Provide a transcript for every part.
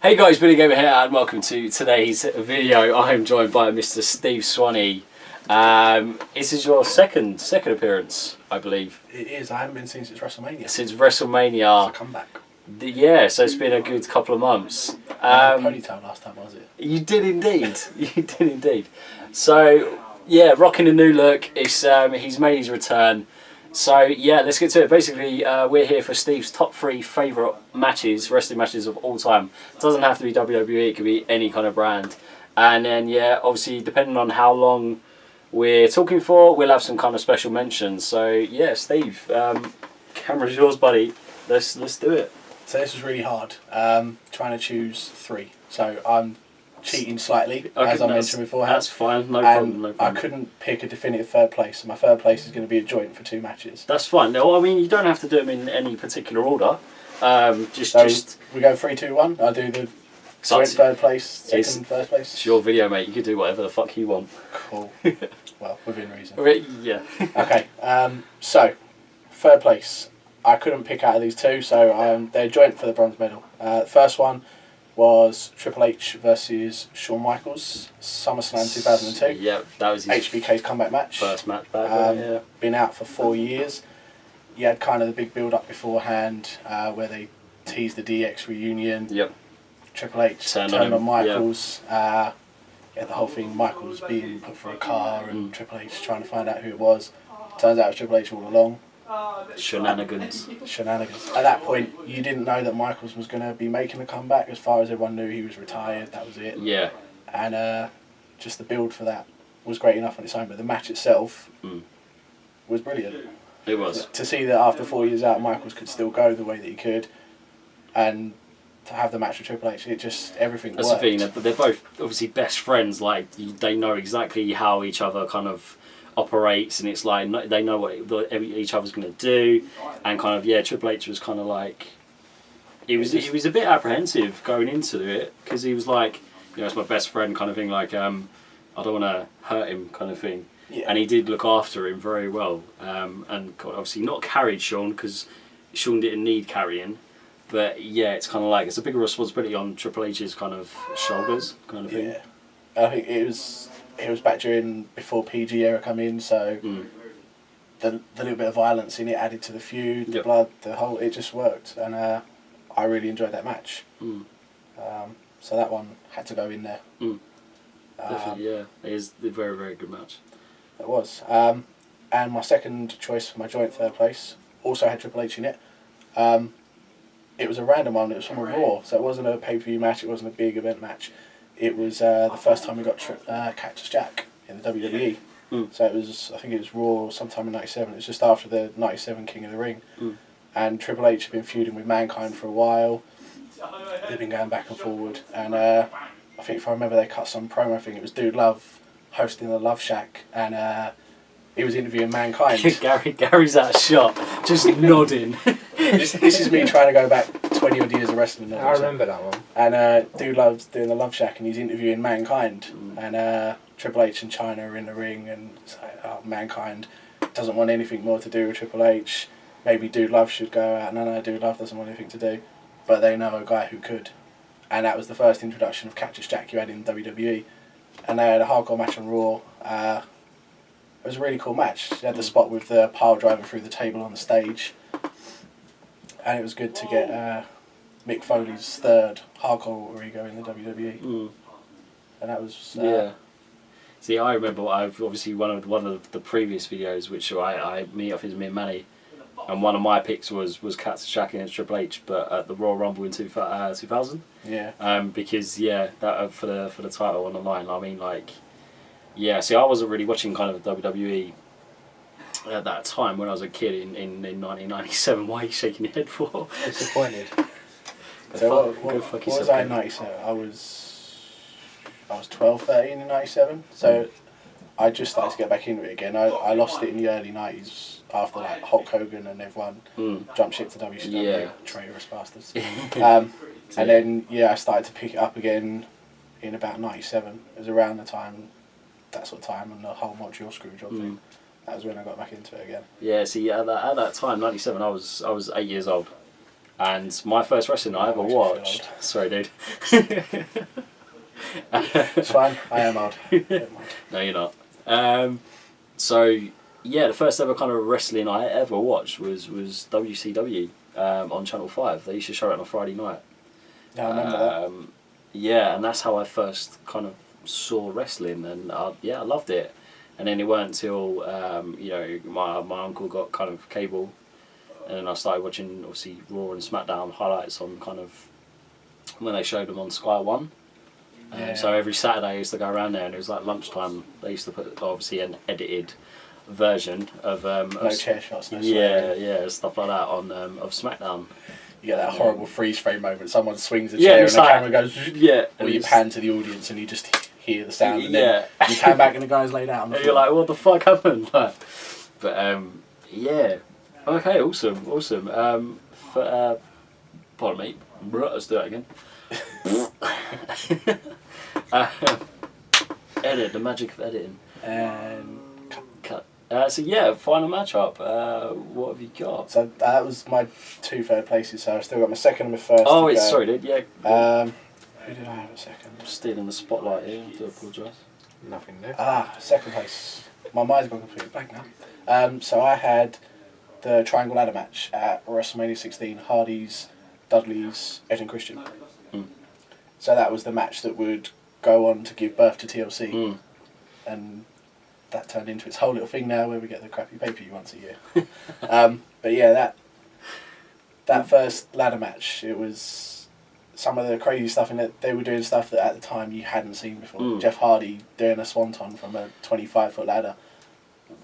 Hey guys, Billy Gamer here and welcome to today's video. I am joined by Mr. Steve Swanny. This is your second appearance, I believe. It is. I haven't been seen since WrestleMania. Since WrestleMania. It's a comeback. Yeah, so it's been a good couple of months. Ponytail last time, was it? You did indeed. You did indeed. So yeah, rocking a new look. It's he's made his return. So yeah, let's get to it. Basically, we're here for Steve's top 3 favourite matches, wrestling matches of all time. It doesn't have to be WWE, it could be any kind of brand. And then yeah, obviously depending on how long we're talking for, we'll have some kind of special mentions. So yeah, Steve, camera's yours, buddy. Let's do it. So this was really hard. Trying to choose 3. So I'm cheating slightly, as I mentioned beforehand. That's fine, no problem. I couldn't pick a definitive third place, so my third place is going to be a joint for 2 matches. That's fine. No, I mean, you don't have to do them in any particular order. Just we go 3, 2, 1. I do the joint third place, second first place. It's your video, mate. You can do whatever the fuck you want. Cool. Well, within reason. Yeah. Okay. So third place. I couldn't pick out of these 2, so they're joint for the bronze medal. First one was Triple H versus Shawn Michaels, SummerSlam 2002. Yeah, that was his HBK's comeback match. First match back then, yeah. Been out for 4 years. You had kind of the big build-up beforehand where they teased the DX reunion. Yep. Triple H turned on Michaels. Yeah. You had the whole thing, Michaels being put for a car and Triple H trying to find out who it was. Turns out it was Triple H all along. Shenanigans. At that point, you didn't know that Michaels was going to be making a comeback. As far as everyone knew, he was retired. That was it. Yeah. And just the build for that was great enough on its own. But the match itself was brilliant. It was. To see that after 4 years out, Michaels could still go the way that he could, and to have the match with Triple H, it just everything. That's worked. the thing. They're both obviously best friends. Like they know exactly how each other kind of operates, and it's like they know what each other's going to do, and kind of yeah, Triple H was kind of like he was a bit apprehensive going into it because he was like, you know, it's my best friend kind of thing, like I don't want to hurt him kind of thing. Yeah. And he did look after him very well, and obviously not carried Shawn because Shawn didn't need carrying, but yeah, it's kind of like it's a bigger responsibility on Triple H's kind of shoulders kind of thing. Yeah, I think it was back before PG era come in, so the little bit of violence in it added to the feud, the blood, it just worked, and I really enjoyed that match. So that one had to go in there. Definitely, yeah, it is a very, very good match. It was. And my second choice for my joint third place also had Triple H in it. It was a random one. It was from a Raw, so it wasn't a pay-per-view match. It wasn't a big event match. It was the first time we got Cactus Jack in the WWE. So it was, I think it was Raw sometime in '97. It was just after the '97 King of the Ring. And Triple H had been feuding with Mankind for a while. They've been going back and forward. And I think if I remember, they cut some promo thing. It was Dude Love hosting the Love Shack, and he was interviewing Mankind. Gary's at a shop, just nodding. This is me trying to go back 20 odd years of wrestling. I remember that one. And Dude Love's doing the Love Shack, and he's interviewing Mankind. And Triple H and Chyna are in the ring, and it's like, Mankind doesn't want anything more to do with Triple H. Maybe Dude Love should go out. No, Dude Love doesn't want anything to do. But they know a guy who could. And that was the first introduction of Cactus Jack you had in WWE. And they had a hardcore match on Raw. It was a really cool match. You had the spot with the pile driver through the table on the stage. And it was good to get Mick Foley's third hardcore ego in the WWE. And that was... yeah. See, I remember I've obviously one of the previous videos, which I me and Manny, and one of my picks was Cactus Jack against Triple H, but at the Royal Rumble in 2000. Yeah. Because yeah, that for the title on the line. I mean, like, yeah. See, I wasn't really watching kind of WWE at that time when I was a kid in 1997. Why are you shaking your head for? Disappointed. So what was I in 97? I was 12, 13 in 97. So I just started to get back into it again. I lost it in the early 90s after like Hulk Hogan and everyone jumped ship to WCW, traitorous bastards. And then I started to pick it up again in about 97. It was around the time, that sort of time, and the whole Montreal Screwjob thing. That was when I got back into it again. Yeah, see, at that time, 97, I was 8 years old. And my first wrestling I ever makes me feel watched. Sorry, dude. It's fine. I am old. No, you're not. So yeah, the first ever kind of wrestling I ever watched was WCW on Channel 5. They used to show it on a Friday night. Yeah, I remember that. Yeah, and that's how I first kind of saw wrestling, and I loved it. And then it weren't until my uncle got kind of cable, and then I started watching obviously Raw and SmackDown highlights on kind of when they showed them on Sky One. So every Saturday I used to go around there, and it was like lunchtime. They used to put obviously an edited version of no chair shots, no stuff like that on of SmackDown. You get that horrible freeze frame moment. Someone swings a chair and the camera goes. Or you pan to the audience and you just hear the sound. And then you pan back and the guy's laid out on the floor. You're like, what the fuck happened? But yeah. Okay, awesome. Pardon me. Let's do that again. Edit, the magic of editing. And cut. So yeah, final matchup. What have you got? So that was my 2 third places. So I've still got my second and my first. Oh, it's sorry, dude. Yeah. Who did I have a second? I'm stealing the spotlight here. I do apologise. Nothing new. Second place. My mind's gone completely blank now. So I had the Triangle Ladder match at WrestleMania 16. Hardy's, Dudley's, Edge and Christian. So that was the match that would go on to give birth to TLC. And that turned into its whole little thing now where we get the crappy pay-per-view once a year. But yeah, that first ladder match, it was some of the crazy stuff in it. They were doing stuff that at the time you hadn't seen before. Jeff Hardy doing a swanton from a 25-foot ladder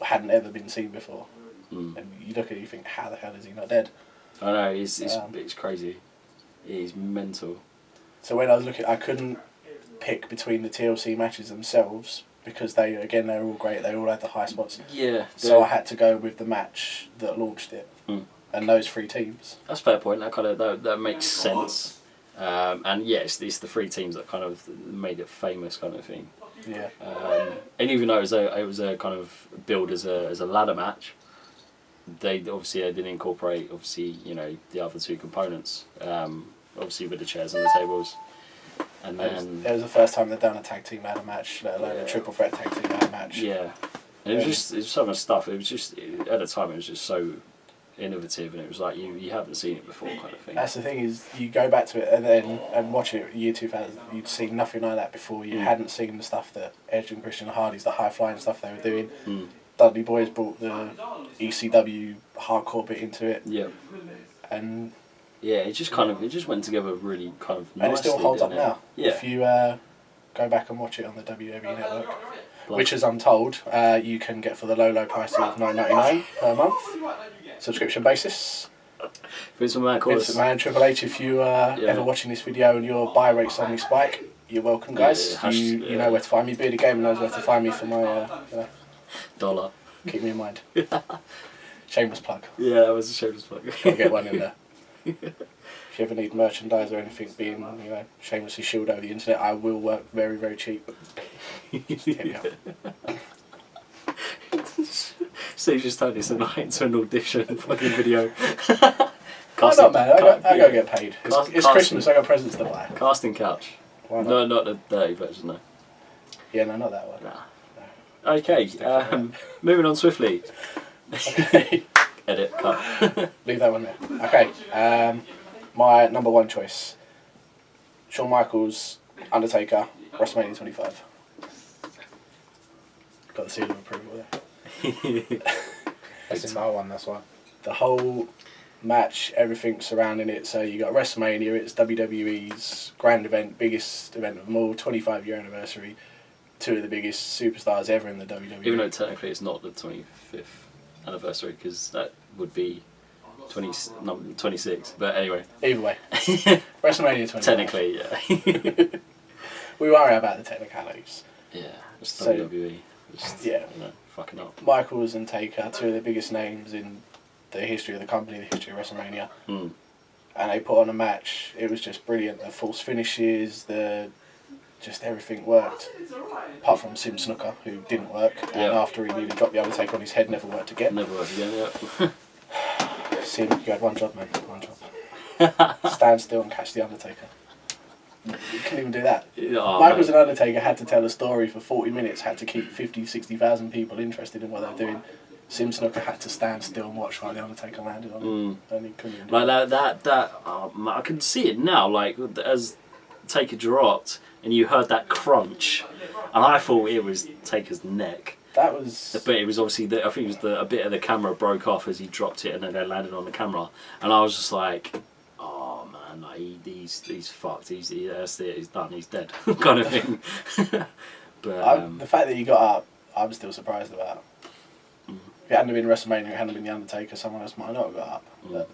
hadn't ever been seen before. And you look at it and you think, how the hell is he not dead? I know, it's crazy. It is mental. So when I was looking, I couldn't pick between the TLC matches themselves because they were all great. They all had the high spots. Yeah. So I had to go with the match that launched it, and those 3 teams. That's a fair point. That makes sense. And yes, it's the 3 teams that kind of made it famous, kind of thing. Yeah. And even though it was a kind of build as a ladder match, they obviously didn't incorporate the other 2 components. Obviously with the chairs and the tables. And then it was the first time they'd done a tag team ladder match, let alone a triple threat tag team ladder match. Yeah. And it was so much stuff. It was just, at the time, it was just so innovative, and it was like you haven't seen it before, kind of thing. That's the thing, is you go back to it and watch it year 2000, you'd seen nothing like that before. You hadn't seen the stuff that Edge and Christian Hardy's, the high flying stuff they were doing. Dudley Boys brought the ECW hardcore bit into it. Yeah. And yeah, it just went together really kind of nicely. And it still holds up now. Yeah. If you go back and watch it on the WWE network, which, as I'm told, you can get for the low price of $9.99 per month, subscription basis. Vince McMahon, Triple H, if you ever watching this video and your buy rate suddenly spike, you're welcome, guys. You know where to find me. Bearded Gamer knows where to find me for my dollar. Keep me in mind. Shameless plug. Yeah, that was a shameless plug. I'll get one in there. If you ever need merchandise or anything being, shamelessly shilled over the internet, I will work very, very cheap. Just hit me up. Steve's just turned this night into an audition fucking video. Why not, man? I go get paid. It's Christmas, I got presents to buy. Casting couch. Why not? No, not the dirty version, no. Yeah, no, not that one. Nah. No. Okay, moving on swiftly. Okay. Edit, cut. Leave that one there. Okay, my number 1 choice. Shawn Michaels, Undertaker, WrestleMania 25. Got the seal of approval there. That's in my one, that's why. The whole match, everything surrounding it. So you got WrestleMania, it's WWE's grand event, biggest event of them all, 25-year anniversary. 2 of the biggest superstars ever in the WWE. Even though technically it's not the 25th anniversary, because that would be 26. But anyway. Either way. WrestleMania 25. Technically, yeah. We worry about the technicalities. Yeah, it's WWE. Fucking up. Michaels and Taker, 2 of the biggest names in the history of the company, the history of WrestleMania. And they put on a match. It was just brilliant. The false finishes, just everything worked. Apart from Sim Snooker, who didn't work. And after he nearly dropped the Undertaker on his head, never worked again. Never worked again, yeah. Sim, you had one job, man. One job. Stand still and catch the Undertaker. You couldn't even do that. Oh, Michaels mate. and Undertaker had to tell a story for 40 minutes, had to keep 50, 60,000 people interested in what they were doing. Sim Snooker had to stand still and watch while the Undertaker landed on him. And he couldn't even do Like that I can see it now, like as Taker dropped and you heard that crunch and I thought it was Taker's neck. That was... But it was obviously, I think it was a bit of the camera broke off as he dropped it and then it landed on the camera. And I was just like, oh man, like he's fucked, that's it, he's done, he's dead, kind of thing. But the fact that he got up, I'm still surprised about. If it hadn't been WrestleMania, it hadn't been The Undertaker, someone else might not have got up. But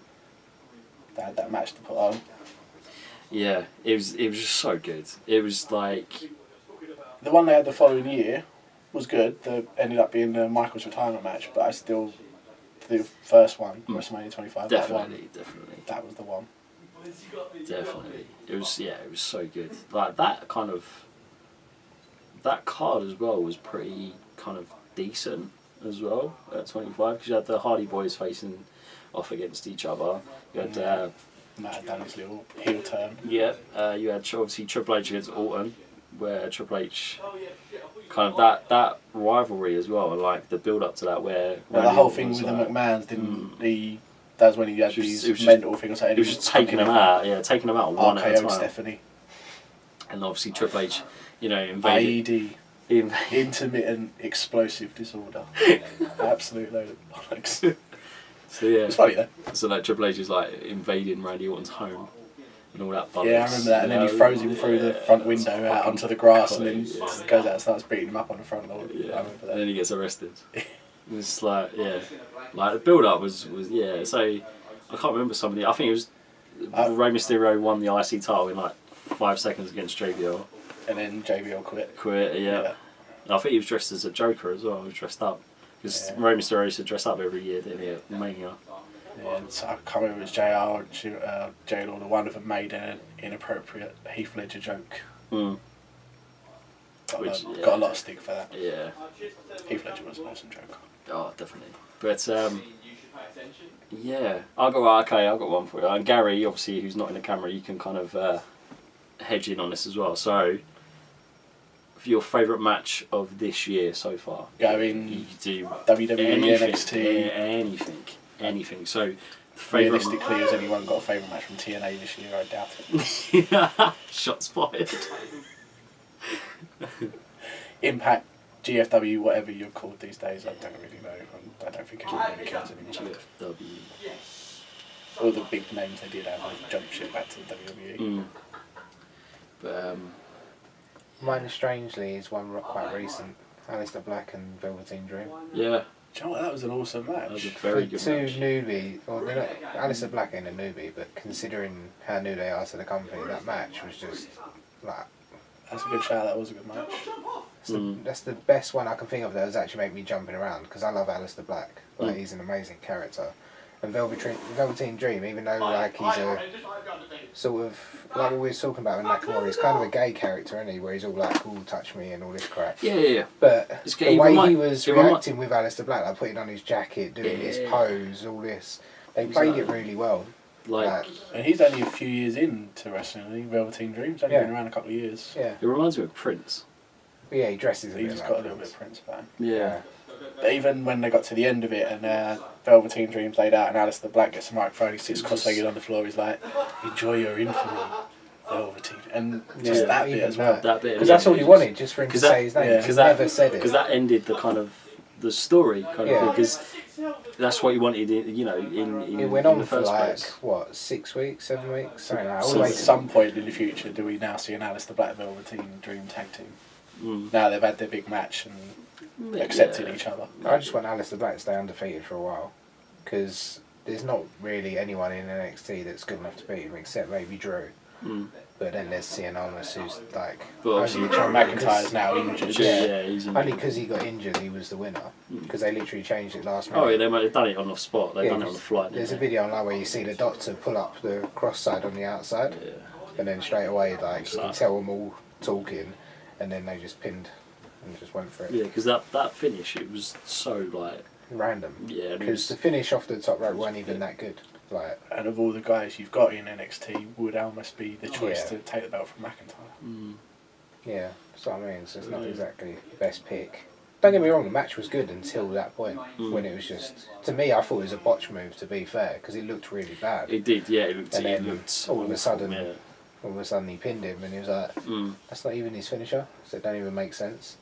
they had that match to put on. yeah, it was just so good. It was like... The one they had the following year was good. That ended up being the Michaels retirement match, but I still... The first one, WrestleMania 25, Definitely. that was the one. Definitely. It was so good. Like that kind of... That card as well was pretty kind of decent as well at 25 because you had the Hardy Boys facing off against each other. You had Matt had done his little heel turn. you had obviously Triple H against Orton, where Triple H kind of that rivalry as well, and like the build up to that where The whole thing with the McMahons didn't he? That was when he had It was these just- mental things. Like It was just taking them out, taking them out one at a RKO time. Stephanie. And obviously Triple H, invaded. IED. Intermittent explosive disorder. Absolute load of bollocks. So yeah, It's funny though. so like Triple H is like invading Randy Orton's home and all that bollocks. Yeah, I remember that. And then he throws him through the front window out onto the grass and then yeah. goes out and starts beating him up on the front lawn. I Yeah, remember and that. then he gets arrested. It's like like the build up was So I can't remember somebody. I think it was Rey Mysterio won the IC title in like 5 seconds against JBL. And then JBL quit. Yeah. I think he was dressed as a Joker as well. He was dressed up because Rey Mysterio used to dress up every year, didn't he? At Mania. Yeah, so I can't remember if it was JR or J Lord or one of them made an inappropriate Heath Ledger joke. Got a lot of stick for that. Yeah. Heath Ledger was an awesome joke. Oh, definitely. But I'll got one for you. And Gary, obviously, who's not in the camera, you can kind of hedge in on this as well. So, for your favourite match of this year so far, Going you could do WWE, NXT. anything. So, favourite. Realistically, has anyone got a favourite match from TNA this year? I doubt it. Shots fired. Impact, GFW, whatever you're called these days, I don't really know. I don't think anyone really cares anymore. GFW. All the big names they did have jumped ship back to the WWE. But Mine, strangely, is one quite recent. Aleister Black and Velveteen Dream. yeah, Do you know what? That was an awesome that was a match. very For good two match. newbie, well, they're not, Aleister Black ain't a newbie, but considering how new they are to the company, that match was just like That's a good shout. That was a good match. that's the best one I can think of that has actually made me jumping around because I love Aleister Black. Like he's an amazing character, and Velveteen Dream, even though like he's a sort of like what we were talking about with Nakamura, he's kind of a gay character, isn't he? Where he's all like, "Ooh, touch me" and all this crap. Yeah. But It's the gay. way Remind- he was it remind- reacting with Aleister Black, like putting on his jacket, doing his Yeah. pose, all this, they played it really well. Like, And he's only a few years into wrestling. I think Velveteen Dream's only been around a couple of years. Yeah, it reminds me of Prince. but yeah, he dresses a He's bit just like got a little bit Prince. of Prince about him. Yeah. But even when they got to the end of it and Velveteen Dream's laid out and Aleister Black gets the microphone, he sits cross-legged on the floor, he's like, "Enjoy your infamy, Velveteen." And just Yeah, that bit even as well. That bit. Because that's all he wanted, just for him to say his name. yeah. Because he never said it. Because that ended the kind of the story kind Yeah. of thing. Because that's what you wanted, in It went in on the for first like, place. what, 6 weeks, 7 weeks? Something like that. All So the way at to some point in the future, do we now see an Aleister Black Velveteen Dream tag team? Now they've had their big match and accepted each other. I just want Aleister Black to stay undefeated for a while. Because there's not really anyone in NXT that's good enough to beat him, except maybe Drew. But then there's Cien Almas, who's like... But obviously only John McIntyre's now injured. Yeah, he's in. Only because he got injured, he was the winner. Because they literally changed it last minute. Oh yeah, they might have done it on the spot. They've Yeah, done it on the flight. There's a didn't video online where you see the doctor pull up the cross side on the outside, they? Yeah. and then straight away, like, you can tell them all talking, and then they just pinned and just went for it. Yeah, because that finish, it was so like. Random. Yeah. And it Because was, the finish off the top rope weren't even that good. Like, and of all the guys you've got in NXT, would almost be the choice to take the belt from McIntyre. Yeah, that's what I mean. So it's not exactly the best pick. Don't get me wrong, the match was good until that point when it was just. To me, I thought it was a botch move. To be fair, because it looked really bad. It did, yeah. It looked. And It then looked all of a sudden, yeah. he pinned him, and he was like, "That's not even his finisher." So it don't even make sense.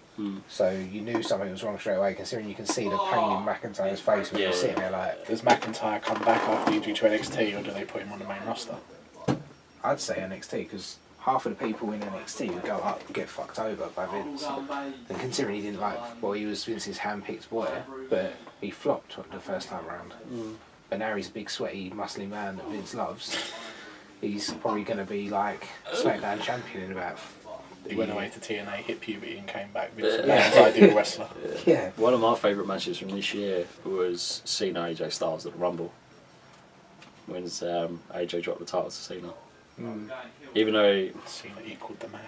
So you knew something was wrong straight away, considering you can see the pain in McIntyre's face when you're sitting there like. Does McIntyre come back after injury to NXT, or do they put him on the main roster? I'd say NXT, because half of the people in NXT would go up get fucked over by Vince. And considering he didn't he was Vince's hand-picked boy, but he flopped the first time around. But now he's a big, sweaty, muscly man that Vince loves. He's probably going to be like SmackDown champion in about. He went away to TNA, hit puberty, and came back. Vince was his ideal wrestler. Yeah. One of my favourite matches from this year was Cena AJ Styles at the Rumble. When AJ dropped the title to Cena. Even though Cena equalled the man.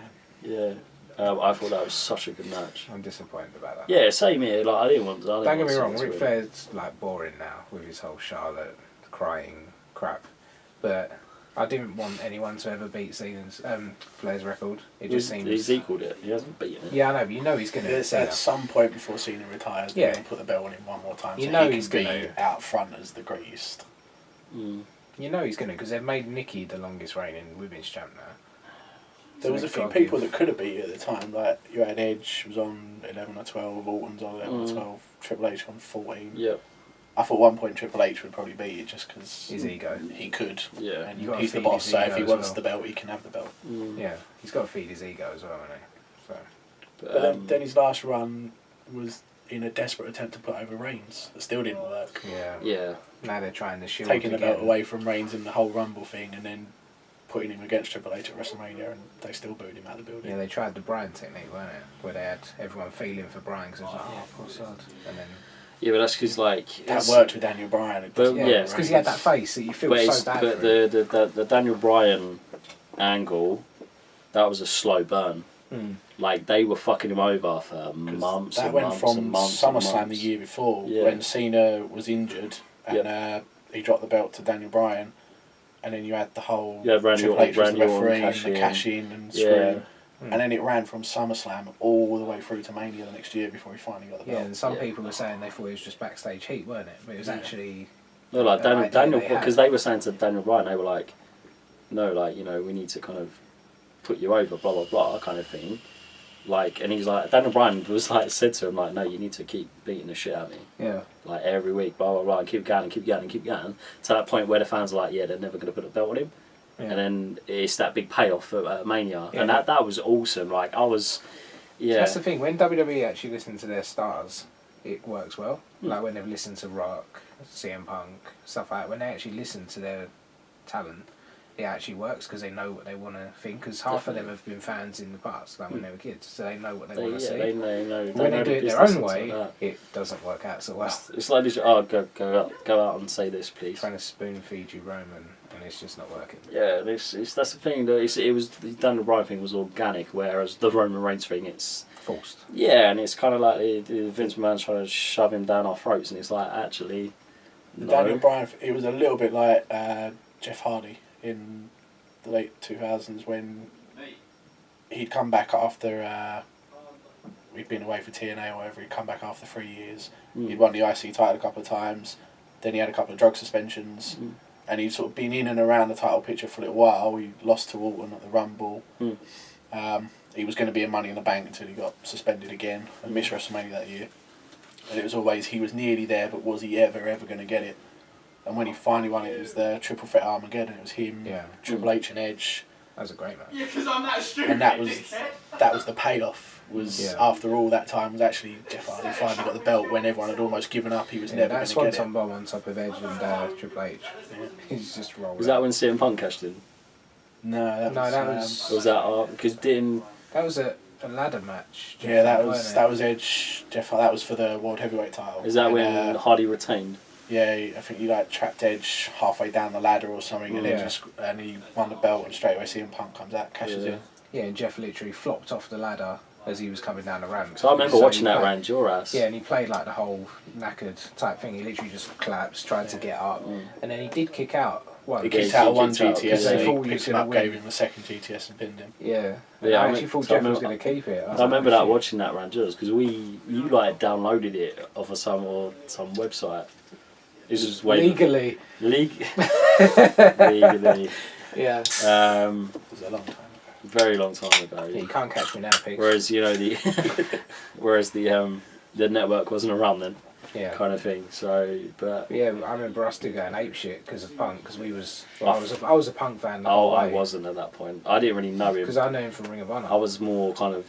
Yeah, I thought that was such a good match. I'm disappointed about that. Yeah, same here. Like I didn't want. Don't get me wrong, Ric Flair's like boring now with his whole Charlotte crying crap, but I didn't want anyone to ever beat Flair's record. It just seems he's equalled it. He hasn't beaten it. Yeah, I know, but you know he's going to. At some point before Cena retires, they're going to put the belt on him one more time. You so know he he's can going be out front as the greatest. You know he's going to, because they've made Nikki the longest reigning women's champ now. There was a few people that could have beat it at the time. Like you had Edge was on 11 or 12, Orton's on 11 or 12, Triple H on 14. Yep. I thought at one point Triple H would probably beat it just because his ego. He could. Yeah. And he's the boss, so if he wants the belt, he can have the belt. Yeah, he's got to feed his ego as well, hasn't he? So. But then his last run was in a desperate attempt to put over Reigns. It still didn't work. Yeah. Yeah. Now they're trying to shield taking the belt away from Reigns in the whole Rumble thing, and then putting him against Triple H at WrestleMania, and they still booed him out of the building. Yeah, they tried the Bryan technique, weren't it? Where they had everyone feeling for Bryan because it was like, oh, poor sod. And then. Yeah, but that's because like that worked with Daniel Bryan. It's because he had that face that you feel so bad but for the Daniel Bryan angle, that was a slow burn. Like they were fucking him over for months. That went from SummerSlam the year before when Cena was injured and he dropped the belt to Daniel Bryan, and then you had the whole Triple H was the referee and the cash in and screwing. And then it ran from SummerSlam all the way through to Mania the next year before he finally got the belt. Yeah, and some people were saying they thought it was just backstage heat, weren't it? But it was actually. No, like Daniel, because they were saying to Daniel Bryan, they were like, no, like, you know, we need to kind of put you over, blah blah blah, kind of thing. Like, and he's like, Daniel Bryan was like, said to him, like, no, you need to keep beating the shit out of me. Yeah. Like every week, blah blah blah, and keep going and keep going and keep going. To that point where the fans are like, yeah, they're never going to put a belt on him. Yeah. And then it's that big payoff at Mania, and that was awesome. Like I was, That's the thing. When WWE actually listen to their stars, it works well. Like when they've listened to Rock, CM Punk, stuff like that. When they actually listen to their talent, it actually works because they know what they want to think. Because half of them have been fans in the past, like when they were kids, so they know what they want to see. They know. When they do it their own way, it doesn't work out so well. It's like this. Oh, go out and say this, please. Trying to spoon feed you Roman. And it's just not working. Yeah, that's the thing. That it was the Daniel Bryan thing was organic, whereas the Roman Reigns thing, it's forced. Yeah, and it's kind of like the Vince McMahon's trying to shove him down our throats, and it's like actually. The Daniel Bryan, it was a little bit like Jeff Hardy in the late 2000s when he'd come back after he'd been away for TNA or whatever. He'd come back after 3 years. He'd won the IC title a couple of times. Then he had a couple of drug suspensions. And he'd sort of been in and around the title picture for a little while. He lost to Orton at the Rumble. He was going to be in Money in the Bank until he got suspended again and missed WrestleMania that year. And it was always, he was nearly there, but was he ever going to get it? And when he finally won it, it was the Triple Threat Armageddon. It was him, Triple H and Edge. That was a great match. Yeah, because I'm that stupid. And that was the payoff. After all that time was actually Jeff Hardy finally got the belt when everyone had almost given up. He was never going to get it. That's one bomb on top of Edge and Triple H. He's just rolled. Was that when CM Punk cashed in? No, that was. Was that because that was a ladder match. Yeah, that was Edge. Jeff. That was for the World Heavyweight title. Is that when Hardy retained? Yeah, I think he trapped Edge halfway down the ladder or something, and he won the belt, and straight away CM Punk comes out, cashes in. Yeah, and Jeff literally flopped off the ladder as he was coming down the ramp. So I remember watching that around your ass. Yeah, and he played like the whole knackered type thing. He literally just collapsed, tried to get up, and then he did kick out. He kicked out one GTS, they and thought he picked him up, gave him the second GTS and pinned him. Yeah, Yeah, I actually thought Jeff was going to keep it. I remember that watching that around yours because you like downloaded it off of some website. This was way legally. Legally. Yeah. It was a long time ago. Very long time ago. Yeah, you can't catch me now, Pete. Whereas the network wasn't around then. Yeah. Kind of thing. So, but yeah, I remember us two going ape shit because of Punk. Because I was a Punk fan. The whole I way. wasn't at that point. I didn't really know him because I know him from Ring of Honor. I was more kind of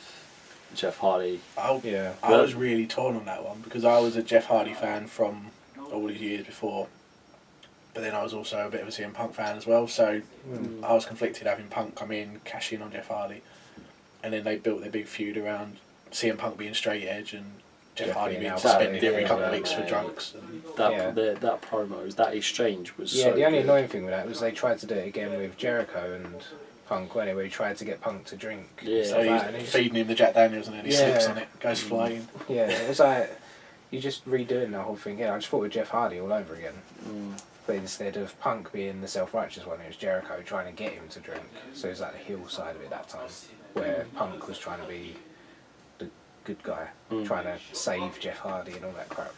Jeff Hardy. I was really torn on that one because I was a Jeff Hardy fan from all these years before, but then I was also a bit of a CM Punk fan as well. So I was conflicted having Punk come in, cash in on Jeff Hardy, and then they built their big feud around CM Punk being straight edge and Jeff Hardy being suspended every couple of weeks for drunks. And That promos, that exchange was yeah. So The only good. annoying thing with that was they tried to do it again with Jericho and Punk, where he tried to get Punk to drink. Yeah. so he's feeding him the Jack Daniels and then he slips on it, goes flying. Yeah, it was like you're just redoing the whole thing again. I just thought with Jeff Hardy all over again. But instead of Punk being the self-righteous one, it was Jericho trying to get him to drink. So it was like the heel side of it that time, where Punk was trying to be the good guy, trying to save Jeff Hardy and all that crap.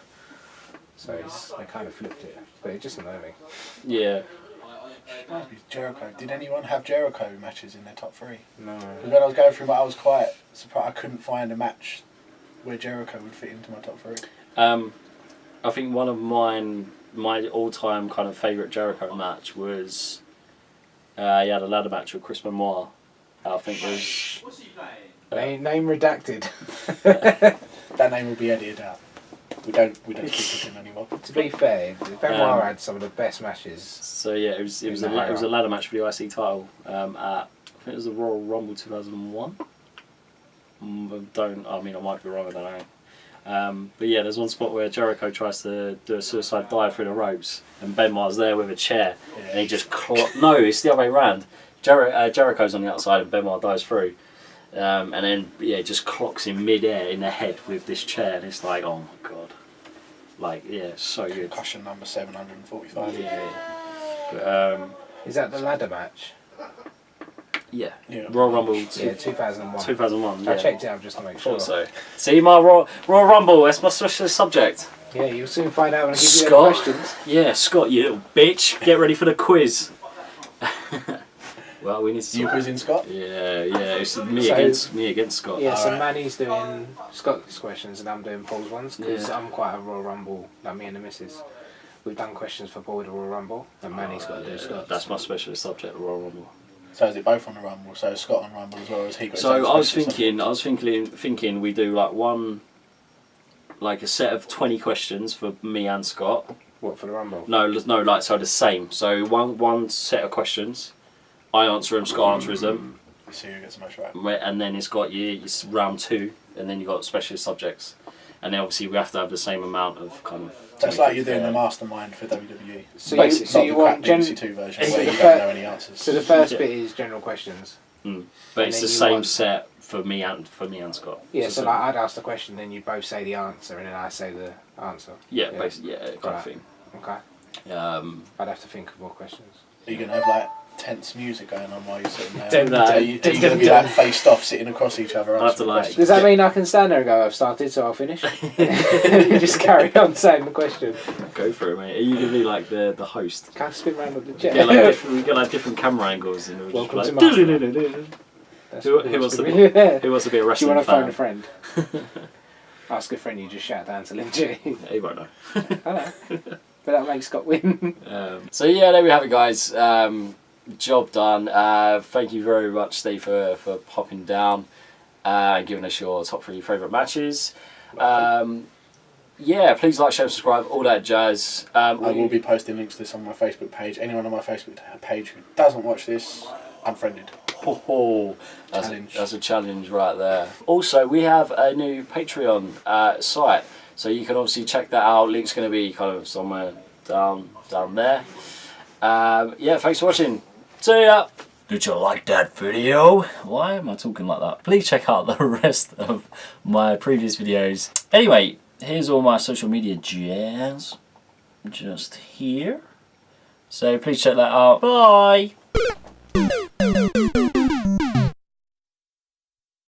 So they kind of flipped it, but it just annoyed me. Yeah. Jericho. Did anyone have Jericho matches in their top three? No. Because when I was going through I was quite surprised I couldn't find a match where Jericho would fit into my top three. I think one of my all-time kind of favourite Jericho match was he had a ladder match with Chris Benoit. I think it was Name redacted. That name will be edited out. We don't speak of him anymore. To be fair, Benoit had some of the best matches. So yeah, it was a ladder match for the IC title at I think it was the Royal Rumble 2001. I might be wrong, I don't know. But yeah, there's one spot where Jericho tries to do a suicide dive through the ropes, and Benoit's there with a chair, and he just no, it's the other way around. Jericho's on the outside, and Benoit dives through, and then just clocks him mid-air in the head with this chair, and it's like, oh my god, like so good. Concussion number 745. Yeah. But, Is that the ladder match? yeah. Yeah. Royal Rumble. Yeah, 2001. 2001. I Yeah. checked it out just to make sure. Thought so. See my Royal Rumble. That's my special subject. Yeah, you'll soon find out when I give you the Scott. questions. Yeah, Scott, you little bitch. Get ready for the quiz. Well, we need to. You quizzing Scott? Yeah. It's me against Scott. Yeah, so Alright. Manny's doing Scott's questions and I'm doing Paul's ones because Yeah. I'm quite a Royal Rumble, like me and the missus. We've done questions for Paul with the Royal Rumble and Manny's got to do Scott's. That's my specialist subject, the Royal Rumble. So is it both on the Rumble? So is Scott on Rumble as well as he got his So own I was specialist thinking we do like a set of 20 questions for me and Scott. What, for the Rumble? No, the same. So one set of questions. I answer them, Scott answers them. subject. See who gets the most right. And then it's got it's round 2, and then you got specialist subjects, and then obviously we have to have the same amount of kind of. So it's like you're doing the mastermind for WWE. So Basically. you Not the want crap BBC Two version so where the you fir- don't know any answers. So the first Yeah. bit is general questions. But And it's then the you same want- set for me and Scott. Yeah, so like I'd ask the question, then you both say the answer, and then I say the answer. yeah, basically kind Right. of thing. Okay. I'd have to think of more questions. Are you going to have like tense music going on while you're sitting there? Don't know. Are you going to be like faced off, sitting across each other? I'll have to, answering like- questions? Does that mean I can stand there and go, I've started, so I'll finish? You just carry on saying the question. Go for it, mate. Are you gonna be like the host? Can I spin round on the We chair? get like different camera angles, and it'll just Welcome be to like. Mastermind. Who wants to be? Yeah. Who wants to be a Do you wrestling want to phone fan? a friend? Ask a friend, you just shout down to Lindsay. He won't know. I know. But that makes Scott win. So yeah, there we have it, guys. Job done. Thank you very much, Steve, for popping down and giving us your top 3 favourite matches. Yeah, please like, share, subscribe, all that jazz. I will be posting links to this on my Facebook page. Anyone on my Facebook page who doesn't watch this, unfriended. That's a challenge right there. Also, we have a new Patreon site, so you can obviously check that out. Link's going to be kind of somewhere down there. Yeah, thanks for watching. See ya. Did you like that video? Why am I talking like that? Please check out the rest of my previous videos. Anyway, here's all my social media jazz. Just here. So please check that out. Bye!